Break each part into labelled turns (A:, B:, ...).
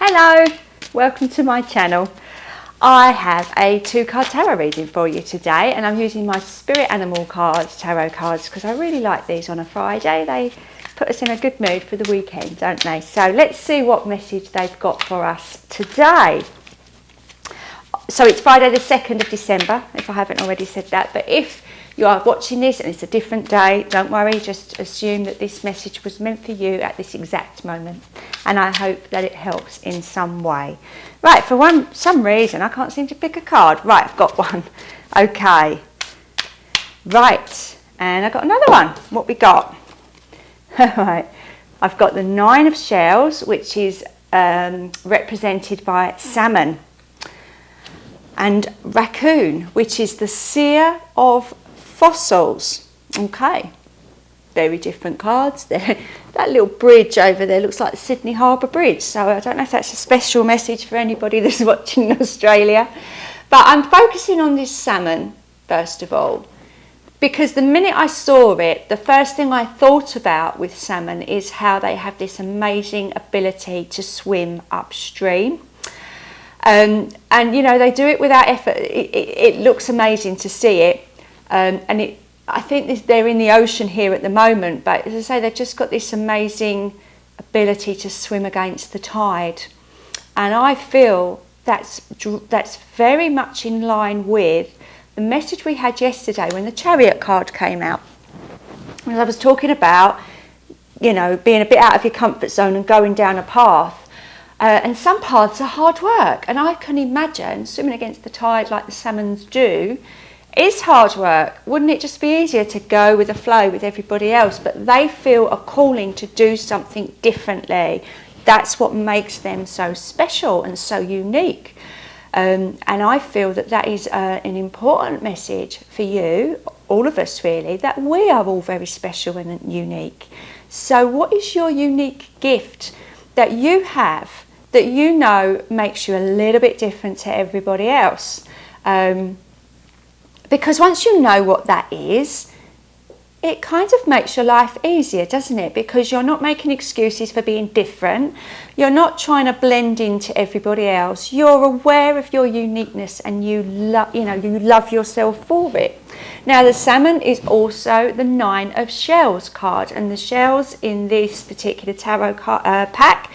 A: Hello, welcome to my channel. I have a 2-card tarot reading for you today, and I'm using my Spirit Animal cards, tarot cards, because I really like these on a Friday. They put us in a good mood for the weekend, don't they? So let's see what message they've got for us today. So it's Friday the 2nd of December, if I haven't already said that, but if you are watching this and it's a different day, don't worry, just assume that this message was meant for you at this exact moment, and I hope that it helps in some way. Right, for some reason I can't seem to pick a card. Right, I've got one. Okay. Right, and I've got another one. What we got? Right, I've got the 9 of Shells, which is represented by salmon, and raccoon, which is the seer of fossils. Okay, very different cards there. That little bridge over there looks like the Sydney Harbour Bridge, so I don't know if that's a special message for anybody that's watching in Australia. But I'm focusing on this salmon first of all, because the minute I saw it, the first thing I thought about with salmon is how they have this amazing ability to swim upstream. And you know, they do it without effort. It looks amazing to see it. I think they're in the ocean here at the moment, but as I say, they've just got this amazing ability to swim against the tide. And I feel that's very much in line with the message we had yesterday when the Chariot card came out. As I was talking about, you know, being a bit out of your comfort zone and going down a path. And some paths are hard work, and I can imagine swimming against the tide like the salmons do is hard work. Wouldn't it just be easier to go with the flow with everybody else? But they feel a calling to do something differently. That's what makes them so special and so unique. And I feel that is an important message for you, all of us really, that we are all very special and unique. So what is your unique gift that you have that you know makes you a little bit different to everybody else? Because once you know what that is, it kind of makes your life easier, doesn't it? Because you're not making excuses for being different. You're not trying to blend into everybody else. You're aware of your uniqueness, and you love yourself for it. Now, the salmon is also the 9 of Shells card, and the shells in this particular tarot pack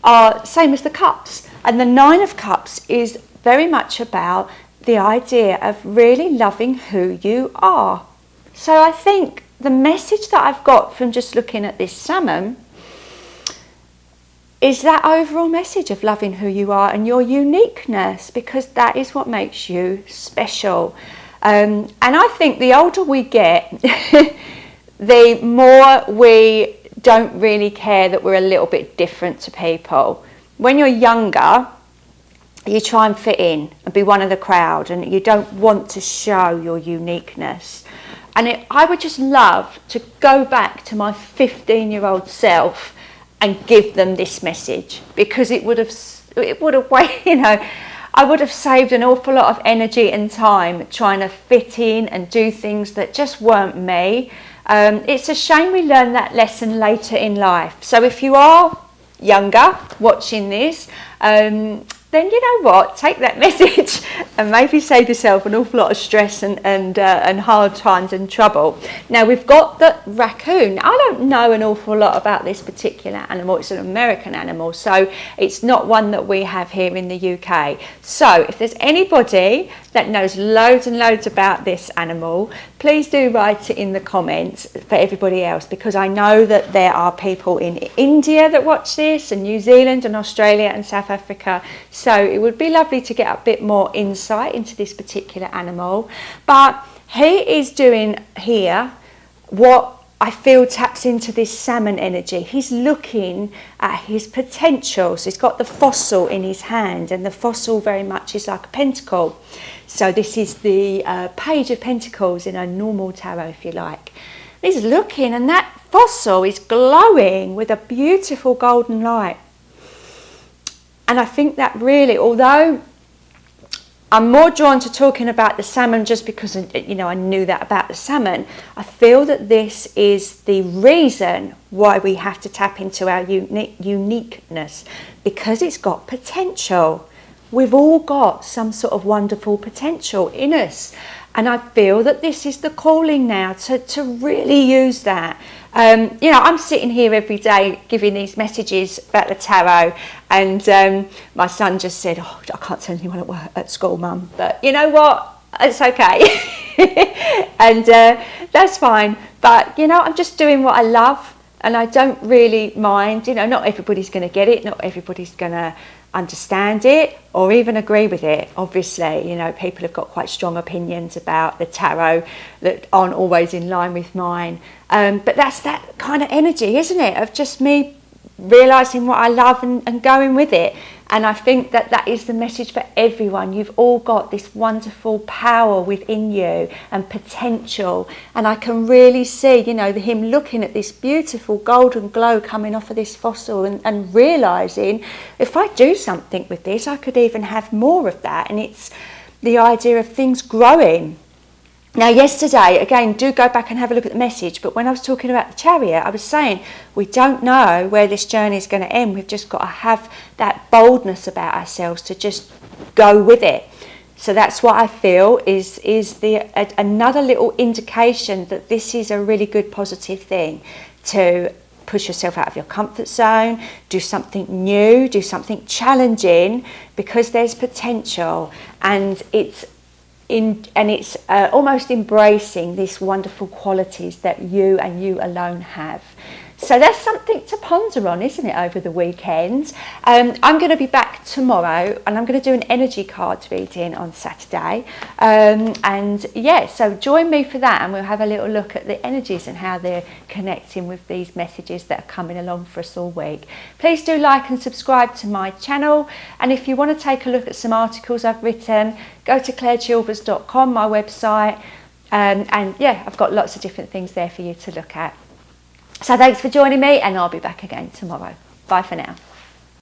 A: are same as the cups. And the 9 of Cups is very much about the idea of really loving who you are. So I think the message that I've got from just looking at this salmon is that overall message of loving who you are and your uniqueness, because that is what makes you special. And I think the older we get, the more we don't really care that we're a little bit different to people. When you're younger, you try and fit in and be one of the crowd, and you don't want to show your uniqueness. And I would just love to go back to my 15-year-old self and give them this message, because it would have you know, I would have saved an awful lot of energy and time trying to fit in and do things that just weren't me. It's a shame we learn that lesson later in life. So if you are younger watching this, then you know what, take that message and maybe save yourself an awful lot of stress and hard times and trouble. Now we've got the raccoon. I don't know an awful lot about this particular animal. It's an American animal, so it's not one that we have here in the UK. So if there's anybody that knows loads and loads about this animal, please do write it in the comments for everybody else, because I know that there are people in India that watch this, and New Zealand and Australia and South Africa. So it would be lovely to get a bit more insight into this particular animal. But he is doing here what I feel taps into this salmon energy. He's looking at his potential. So he's got the fossil in his hand, and the fossil very much is like a pentacle. So this is the Page of Pentacles in a normal tarot, if you like. He's looking, and that fossil is glowing with a beautiful golden light. And I think that really, although I'm more drawn to talking about the salmon just because, you know, I knew that about the salmon. I feel that this is the reason why we have to tap into our uniqueness, because it's got potential. We've all got some sort of wonderful potential in us. And I feel that this is the calling now to really use that. You know, I'm sitting here every day giving these messages about the tarot, and my son just said, "Oh, I can't tell anyone at school, Mum." But you know what? It's okay, and that's fine. But you know, I'm just doing what I love, and I don't really mind. You know, not everybody's going to get it. Not everybody's going to understand it or even agree with it. Obviously, you know, people have got quite strong opinions about the tarot that aren't always in line with mine, but that's that kind of energy, isn't it, of just me realizing what I love and going with it. And I think that that is the message for everyone. You've all got this wonderful power within you and potential. And I can really see, you know, him looking at this beautiful golden glow coming off of this fossil and realising, if I do something with this, I could even have more of that. And it's the idea of things growing. Now, yesterday, again, do go back and have a look at the message, but when I was talking about the chariot, I was saying we don't know where this journey is going to end. We've just got to have that boldness about ourselves to just go with it. So that's what I feel is another little indication that this is a really good positive thing, to push yourself out of your comfort zone, do something new, do something challenging, because there's potential, and it's almost embracing these wonderful qualities that you and you alone have. So that's something to ponder on, isn't it, over the weekend? I'm going to be back tomorrow, and I'm going to do an energy cards reading on Saturday. And yeah, so join me for that, and we'll have a little look at the energies and how they're connecting with these messages that are coming along for us all week. Please do like and subscribe to my channel. And if you want to take a look at some articles I've written, go to clairechilvers.com, my website. And yeah, I've got lots of different things there for you to look at. So thanks for joining me, and I'll be back again tomorrow. Bye for now.